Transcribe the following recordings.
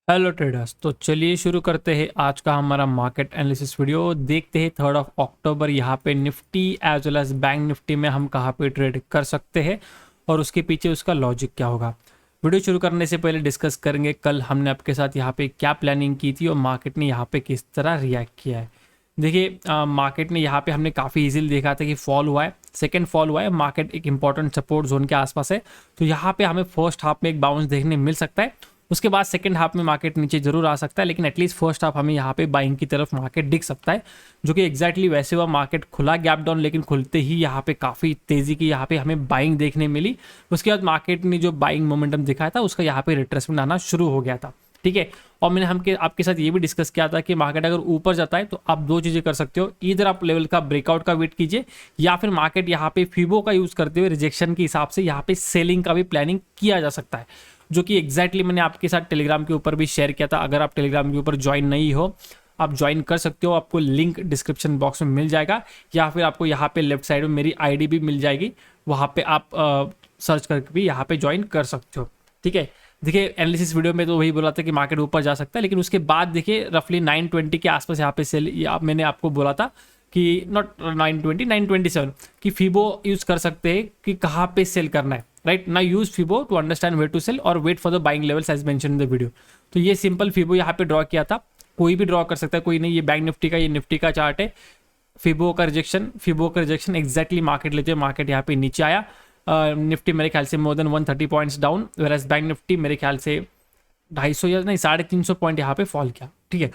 Hello traders. तो चलिए शुरू करते हैं आज का हमारा मार्केट एनालिसिस वीडियो। देखते हैं 3 अक्टूबर यहाँ पे Nifty as well as Bank Nifty में हम कहाँ पे ट्रेड कर सकते हैं और उसके पीछे उसका लॉजिक क्या होगा। वीडियो शुरू करने से पहले डिस्कस करेंगे कल हमने आपके साथ यहाँ पे क्या प्लानिंग की थी और मार्केट ने यहाँ पे किस तरह रिएक्ट किया है। देखिए मार्केट ने यहाँ पे हमने काफ़ी इजीली देखा था कि फॉल हुआ है, सेकंड फॉल हुआ है, मार्केट एक इंपॉर्टेंट सपोर्ट जोन के आसपास है। तो यहाँ पे हमें फर्स्ट हाफ में एक बाउंस देखने मिल सकता है, उसके बाद सेकंड हाफ में मार्केट नीचे जरूर आ सकता है, लेकिन एटलीस्ट फर्स्ट हाफ हमें यहाँ पे बाइंग की तरफ मार्केट दिख सकता है, जो कि एग्जैक्टली वैसे हुआ। मार्केट खुला गैप डाउन, लेकिन खुलते ही यहाँ पे काफ़ी तेज़ी की यहाँ पे हमें बाइंग देखने मिली। उसके बाद मार्केट ने जो बाइंग मोमेंटम दिखाया था उसका यहाँ पे रिट्रेसमेंट आना शुरू हो गया था। ठीक है, और मैंने आपके साथ ये भी डिस्कस किया था कि मार्केट अगर ऊपर जाता है तो आप दो चीज़ें कर सकते हो, इधर आप लेवल का ब्रेकआउट का वेट कीजिए या फिर मार्केट यहाँ पे फिबो का यूज़ करते हुए रिजेक्शन के हिसाब से यहाँ पे सेलिंग का भी प्लानिंग किया जा सकता है, जो कि एग्जैक्टली मैंने आपके साथ टेलीग्राम के ऊपर भी शेयर किया था। अगर आप टेलीग्राम के ऊपर ज्वाइन नहीं हो, आप ज्वाइन कर सकते हो, आपको लिंक डिस्क्रिप्शन बॉक्स में मिल जाएगा या फिर आपको यहाँ पे लेफ्ट साइड में मेरी आईडी भी मिल जाएगी, वहाँ पे आप सर्च करके भी यहाँ पे ज्वाइन कर सकते हो। ठीक है, देखिए एनालिसिस वीडियो में तो वही बोला था कि मार्केट ऊपर जा सकता है, लेकिन उसके बाद देखिए रफली 920 के आसपास यहाँ पे सेल, मैंने आपको बोला था कि नॉट 920, 927 की फिबो यूज़ कर सकते हैं कि कहाँ पे सेल करना है। राइट ना, use fibo to understand where to sell और wait for the buying levels as mention in the video. तो ये सिंपल फिबो यहाँ पे ड्रॉ किया था, कोई भी ड्रॉ कर सकता है, कोई नहीं। ये बैंक निफ्टी का, ये निफ्टी का चार्ट है। फिबो का रिजेक्शन एग्जैक्टली मार्केट लेते हुए मार्केट यहाँ पे नीचे आया। निफ्टी मेरे ख्याल से more than 130 points down, whereas bank Nifty मेरे ख्याल से 250 या नहीं 350 पॉइंट यहाँ पे फॉल किया। ठीक है,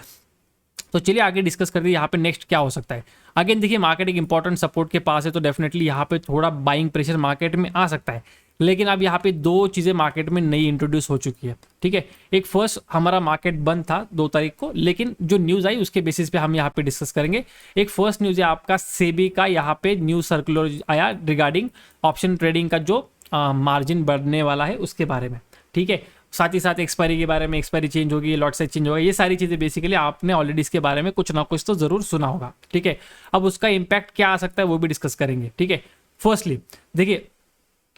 तो चलिए आगे डिस्कस करते हैं यहाँ पे नेक्स्ट क्या हो सकता है। अगेन देखिए मार्केट एक इंपॉर्टेंट सपोर्ट के पास है, तो डेफिनेटली यहाँ पे थोड़ा बाइंग प्रेशर मार्केट में आ सकता है, लेकिन अब यहाँ पे दो चीज़ें मार्केट में नई इंट्रोड्यूस हो चुकी है। ठीक है, एक फर्स्ट हमारा मार्केट बंद था 2 तारीख को, लेकिन जो न्यूज़ आई उसके बेसिस पे हम यहाँ पे डिस्कस करेंगे। एक फर्स्ट न्यूज़ है आपका सेबी का, यहाँ पे न्यूज़ सर्कुलर आया रिगार्डिंग ऑप्शन ट्रेडिंग का जो मार्जिन बढ़ने वाला है उसके बारे में। ठीक है, साथ ही साथ एक्सपायरी के बारे में, एक्सपायरी चेंज होगी, लॉट साइज चेंज होगा, ये सारी चीज़ें बेसिकली आपने ऑलरेडी इसके बारे में कुछ ना कुछ तो ज़रूर सुना होगा। ठीक है, अब उसका इम्पैक्ट क्या आ सकता है वो भी डिस्कस करेंगे। ठीक है, फर्स्टली देखिए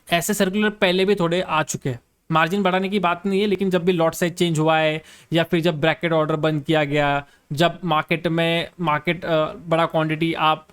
ऐसे सर्कुलर पहले भी थोड़े आ चुके हैं, मार्जिन बढ़ाने की बात नहीं है, लेकिन जब भी लॉट साइज चेंज हुआ है या फिर जब ब्रैकेट ऑर्डर बंद किया गया, जब मार्केट बड़ा क्वांटिटी आप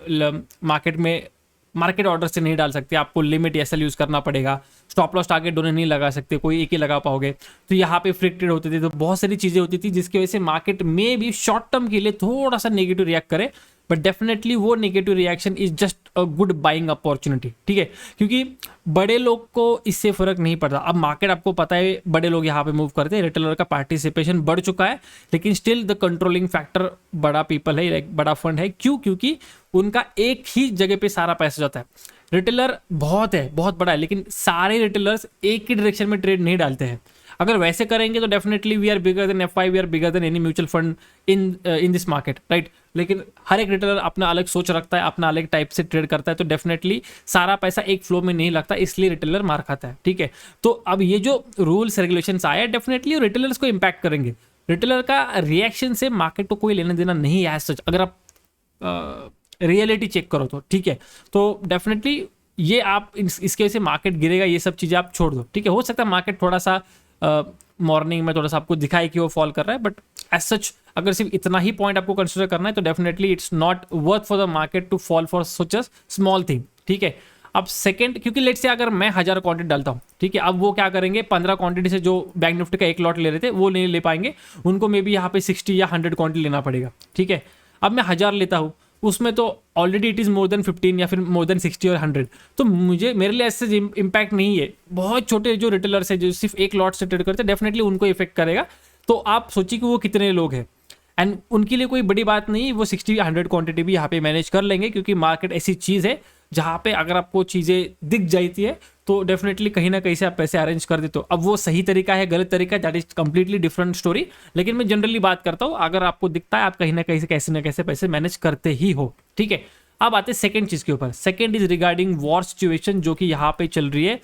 मार्केट ऑर्डर से नहीं डाल सकते, आपको लिमिट एसएल यूज करना पड़ेगा, स्टॉप लॉस टारगेट दोनों नहीं लगा सकते, कोई एक ही लगा पाओगे, तो यहाँ पे फ्रिक्टेड होते थे। तो बहुत सारी चीजें होती थी जिसकी वजह से मार्केट में भी शॉर्ट टर्म के लिए थोड़ा सा नेगेटिव रिएक्ट करे, बट डेफिनेटली वो negative reaction is just a good buying opportunity. ठीक है, क्योंकि बड़े लोग को इससे फर्क नहीं पड़ता। अब मार्केट आपको पता है बड़े लोग यहाँ पे मूव करते हैं, रिटेलर का पार्टिसिपेशन बढ़ चुका है, लेकिन स्टिल द कंट्रोलिंग फैक्टर बड़ा पीपल है, बड़ा फंड है। क्यों? क्योंकि उनका एक ही जगह पे सारा पैसा जाता है। रिटेलर बहुत है, बहुत बड़ा है, लेकिन सारे रिटेलर्स एक ही डायरेक्शन में ट्रेड नहीं डालते हैं। अगर वैसे करेंगे तो definitely we are bigger than एफ5, we are bigger than any mutual fund in this market, right. लेकिन हर एक रिटेलर अपना अलग सोच रखता है, अपना अलग टाइप से ट्रेड करता है, तो डेफिनेटली सारा पैसा एक फ्लो में नहीं लगता, इसलिए रिटेलर मार खाता है। ठीक है, तो अब ये जो रूल्स रेगुलेशंस आए डेफिनेटली रिटेलर्स को इम्पैक्ट करेंगे। रिटेलर का रिएक्शन से मार्केट को कोई लेना देना नहीं है एज सच, अगर आप रियलिटी चेक करो तो। ठीक है, तो डेफिनेटली ये आप इसके वजह से मार्केट गिरेगा, ये सब चीज़ें आप छोड़ दो। ठीक है, हो सकता है मार्केट थोड़ा सा मॉर्निंग में थोड़ा सा आपको दिखाए कि वो फॉल कर रहा है, बट एज सच अगर सिर्फ इतना ही पॉइंट आपको कंसिडर करना है तो definitely it's not worth for the market to fall for such a small thing. ठीक है, अब सेकंड, क्योंकि लेट से अगर मैं 1000 क्वांटिटी डालता हूँ, ठीक है, अब वो क्या करेंगे, 15 क्वांटिटी से जो बैंक निफ्टी का एक लॉट ले रहे थे वो नहीं ले पाएंगे, उनको मे बी यहाँ पे 60 या 100 क्वांटिटी लेना पड़ेगा। ठीक है, अब मैं 1000 लेता हूँ, उसमें तो already it is more than 15 या फिर मोर देन 60 और 100, तो मेरे लिए ऐसे इम्पैक्ट नहीं है। बहुत छोटे जो रिटेलर्स है जो सिर्फ एक लॉट से ट्रेड करते हैं, डेफिनेटली उनको इफेक्ट करेगा। तो आप सोचिए कि वो कितने लोग हैं, एंड उनके लिए कोई बड़ी बात नहीं, वो 60 या 100 क्वांटिटी भी यहाँ पे मैनेज कर लेंगे, क्योंकि मार्केट ऐसी चीज़ है जहाँ पे अगर आपको चीज़ें दिख जाती है तो डेफिनेटली कहीं ना कहीं से आप पैसे अरेंज कर देते हो। अब वो सही तरीका है गलत तरीका, that is completely different story, लेकिन मैं जनरली बात करता हूँ, अगर आपको दिखता है आप कहीं ना कहीं से कैसे ना कैसे पैसे मैनेज करते ही हो। ठीक है, अब आते हैं सेकंड चीज़ के ऊपर। Second is regarding war situation जो कि यहाँ पे चल रही है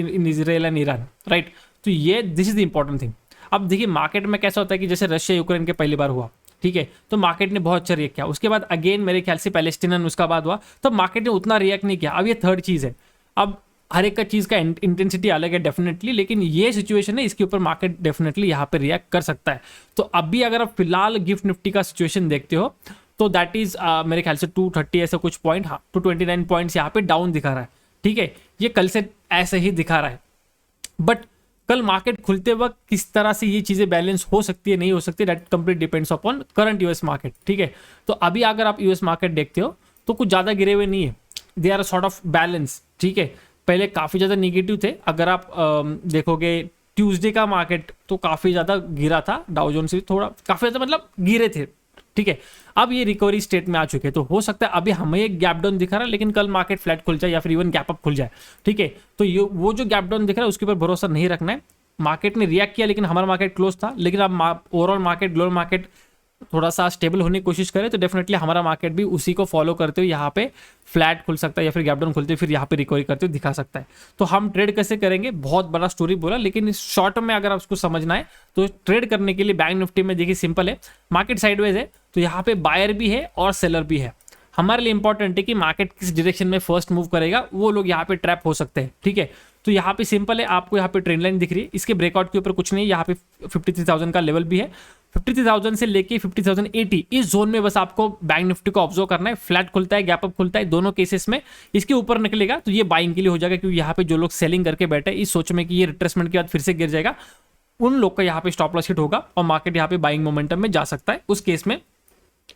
इन इजराइल एंड ईरान, राइट। तो ये this is the important thing. अब देखिए मार्केट में कैसा होता है कि जैसे रशिया यूक्रेन के पहली बार हुआ, ठीक है, तो मार्केट ने बहुत अच्छा रिएक्ट किया। उसके बाद अगेन मेरे ख्याल से पैलेस्टीन उसका बाद हुआ, तो मार्केट ने उतना रिएक्ट नहीं किया। अब ये थर्ड चीज़ है। अब हर एक का चीज़ का इंटेंसिटी अलग है डेफिनेटली, लेकिन ये सिचुएशन है, इसके ऊपर मार्केट डेफिनेटली यहाँ पे रिएक्ट कर सकता है। तो अभी अगर आप फिलहाल गिफ्ट निफ्टी का सिचुएशन देखते हो तो दैट इज मेरे ख्याल से 230 ऐसा कुछ पॉइंट, हाँ 229 पॉइंट्स यहाँ पे डाउन दिखा रहा है। ठीक है, ये कल से ऐसे ही दिखा रहा है, बट कल मार्केट खुलते वक्त किस तरह से ये चीजें बैलेंस हो सकती है नहीं हो सकती, that complete depends upon current US market. ठीक है, तो अभी अगर आप यूएस मार्केट देखते हो तो कुछ ज्यादा गिरे हुए नहीं है, they are sort of balance. ठीक है, पहले काफी ज्यादा निगेटिव थे, अगर आप देखोगे ट्यूसडे का मार्केट तो काफी ज्यादा गिरा था, डाउ जोन्स भी थोड़ा काफी ज्यादा मतलब गिरे थे। ठीक है, अब ये रिकवरी स्टेट में आ चुके हैं, तो हो सकता है अभी हमें एक गैप डाउन दिखा रहा है, लेकिन कल मार्केट फ्लैट खुल जाए या फिर इवन गैप अप खुल जाए। ठीक है, तो ये वो जो गैप डाउन दिख रहा है उसके ऊपर भरोसा नहीं रखना है। मार्केट ने रिएक्ट किया, लेकिन हमारा मार्केट क्लोज था, लेकिन अब ओवरऑल मार्केट ग्लोबल मार्केट थोड़ा सा स्टेबल होने की कोशिश करे तो डेफिनेटली हमारा मार्केट भी उसी को फॉलो करते हुए यहाँ पे फ्लैट खुल सकता है या फिर गैप डाउन खुलते हुए फिर यहाँ पे रिकवरी करते हुए दिखा सकता है। तो हम ट्रेड कैसे करेंगे, बहुत बड़ा स्टोरी बोला, लेकिन इस शॉर्ट टर्म में अगर आप उसको समझना है तो ट्रेड करने के लिए बैंक निफ्टी में देखिए सिंपल है, मार्केट साइडवेज है तो यहाँ पे बायर भी है और सेलर भी है। हमारे लिए इंपॉर्टेंट है कि मार्केट किस डायरेक्शन में फर्स्ट मूव करेगा, वो लोग यहाँ पे ट्रैप हो सकते हैं। ठीक है, तो यहाँ पे सिंपल है, आपको यहाँ पे ट्रेंड लाइन दिख रही है, इसके ब्रेकआउट के ऊपर कुछ नहीं, यहाँ पे 53,000 का लेवल भी है, 53,000 से लेके 50,080 इस जोन में बस आपको बैंक निफ्टी को ऑब्जर्व करना है। फ्लैट खुलता है गैप अप खुलता है, दोनों केसेस में इसके ऊपर निकलेगा तो ये बाइंग के लिए हो जाएगा, क्योंकि यहाँ पे जो लोग सेलिंग करके बैठे इस सोच में कि ये रिट्रेसमेंट के बाद फिर से गिर जाएगा, उन लोग का यहाँ पे स्टॉप लॉस हिट होगा और मार्केट यहाँ पे बाइंग मोमेंटम में जा सकता है। उस केस में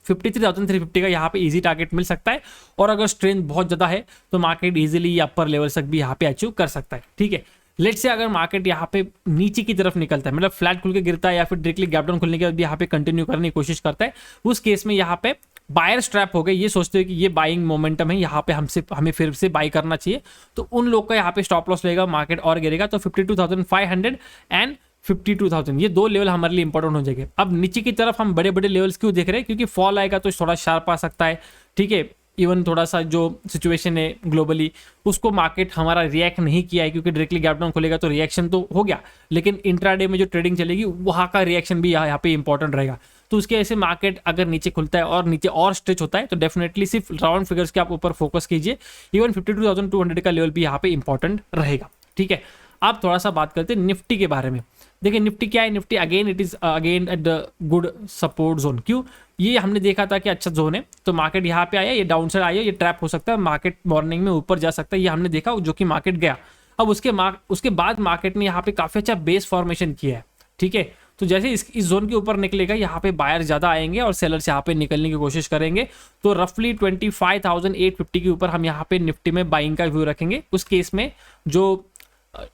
53,350 का यहाँ पे इजी टारगेट मिल सकता है, और अगर स्ट्रेंथ बहुत ज्यादा है तो मार्केट इजीली अपर लेवल तक भी यहाँ पे अचीव कर सकता है। ठीक है, लेट से अगर मार्केट यहाँ पे नीचे की तरफ निकलता है, मतलब फ्लैट खुल के गिरता है या फिर डायरेक्टली गैप डाउन खुलने के बाद भी यहाँ पे कंटिन्यू करने की कोशिश करता है, उस केस में यहाँ पे बायर स्ट्रैप हो गए, ये सोचते हैं कि ये बाइंग मोमेंटम है, यहाँ पे हमें फिर से बाई करना चाहिए, तो उन लोग का यहाँ पे स्टॉप लॉस लेगा, मार्केट और गिरेगा। तो 52,500 एंड 52,000 ये दो लेवल हमारे लिए इंपॉर्टेंट हो जाएंगे। अब नीचे की तरफ हम बड़े बड़े लेवल्स क्यों देख रहे हैं, क्योंकि फॉल आएगा तो थोड़ा शार्प आ सकता है। ठीक है, इवन थोड़ा सा जो सिचुएशन है ग्लोबली उसको मार्केट हमारा रिएक्ट नहीं किया है, क्योंकि डायरेक्टली गैप डाउन खुलेगा तो रिएक्शन तो हो गया, लेकिन इंट्राडे में जो ट्रेडिंग चलेगी वहाँ का रिएक्शन भी यहाँ पे इंपॉर्टेंट रहेगा। तो उसके ऐसे मार्केट अगर नीचे खुलता है और नीचे और स्ट्रेच होता है तो डेफिनेटली सिर्फ राउंड फिगर्स के आप ऊपर फोकस कीजिए, इवन 52,200 का लेवल भी यहाँ पे इंपॉर्टेंट रहेगा। ठीक है, आप थोड़ा सा बात करते हैं निफ्टी के बारे में। देखिए निफ्टी क्या है, Nifty again it is again at the good support zone. क्यों, ये हमने देखा था कि अच्छा जोन है, तो मार्केट यहाँ पे आया, ये डाउन साइड आया, ये ट्रैप हो सकता है, मार्केट मॉर्निंग में ऊपर जा सकता है, ये हमने देखा जो कि मार्केट गया। अब उसके बाद मार्केट ने यहाँ पे काफी अच्छा बेस फॉर्मेशन किया है। ठीक है, तो जैसे इस जोन के ऊपर निकलेगा यहाँ पे बायर ज्यादा आएंगे और सेलर्स यहाँ पे निकलने की कोशिश करेंगे, तो रफली 25,850 के ऊपर हम यहाँ पे निफ्टी में बाइंग का व्यू रखेंगे। उस केस में जो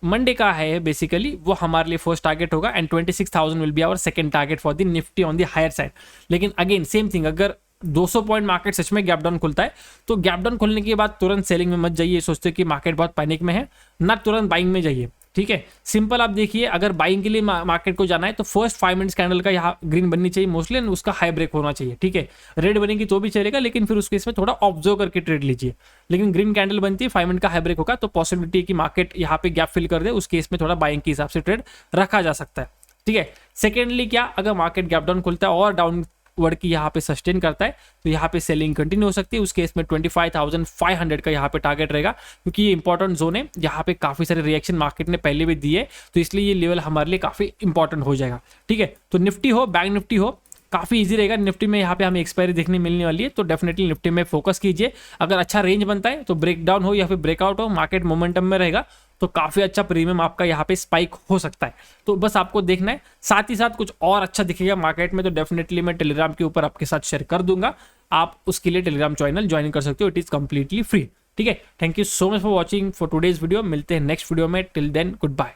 मंडे का है बेसिकली वो हमारे लिए फर्स्ट टारगेट होगा, and 26,000 will be our second target for the Nifty on the higher side. लेकिन अगेन सेम थिंग, अगर 200 पॉइंट मार्केट सच में गैप डाउन खुलता है तो गैप डाउन खुलने के बाद तुरंत सेलिंग में मत जाइए, सोचते कि मार्केट बहुत पैनिक में है, ना तुरंत बाइंग में जाइए। ठीक है, सिंपल आप देखिए, अगर बाइंग के लिए मार्केट को जाना है तो फर्स्ट 5 मिनट्स कैंडल का यहाँ ग्रीन बननी चाहिए मोस्टली, एंड उसका हाई ब्रेक होना चाहिए। ठीक है, रेड बनेगी तो भी चलेगा, लेकिन फिर उसके इसमें थोड़ा ऑब्जर्व करके ट्रेड लीजिए। लेकिन ग्रीन कैंडल बनती है, 5 मिनट का हाई ब्रेक होगा तो पॉसिबिलिटी है कि मार्केट यहाँ पे गैप फिल कर दे, उस केस में थोड़ा बाइंग के हिसाब से ट्रेड रखा जा सकता है। ठीक है, सेकेंडली क्या, अगर मार्केट गैप डाउन खुलता है और डाउन वर्ड की यहाँ पे सस्टेन करता है तो यहाँ पे सेलिंग कंटिन्यू हो सकती है, उस केस में 25,500 का यहाँ पे टारगेट रहेगा, क्योंकि ये इंपॉर्टेंट जोन है, यहाँ पे काफी सारे रिएक्शन मार्केट ने पहले भी दिए, तो इसलिए ये लेवल हमारे लिए काफी इंपॉर्टेंट हो जाएगा। ठीक है, तो निफ्टी हो बैंक निफ्टी हो काफी इजी रहेगा। निफ्टी में यहाँ पे हमें एक्सपायरी देखने मिलने वाली है, तो डेफिनेटली निफ्टी में फोकस कीजिए। अगर अच्छा रेंज बनता है तो ब्रेकडाउन हो या फिर ब्रेकआउट हो, मार्केट मोमेंटम में रहेगा तो काफी अच्छा प्रीमियम आपका यहाँ पे स्पाइक हो सकता है। तो बस आपको देखना है, साथ ही साथ कुछ और अच्छा दिखेगा मार्केट में तो डेफिनेटली मैं टेलीग्राम के ऊपर आपके साथ शेयर कर दूंगा, आप उसके लिए टेलीग्राम चैनल ज्वाइन कर सकते हो, इट इज कंप्लीटली फ्री। ठीक है, thank you so much for watching for today's video, मिलते हैं नेक्स्ट वीडियो में, टिल देन गुड बाय।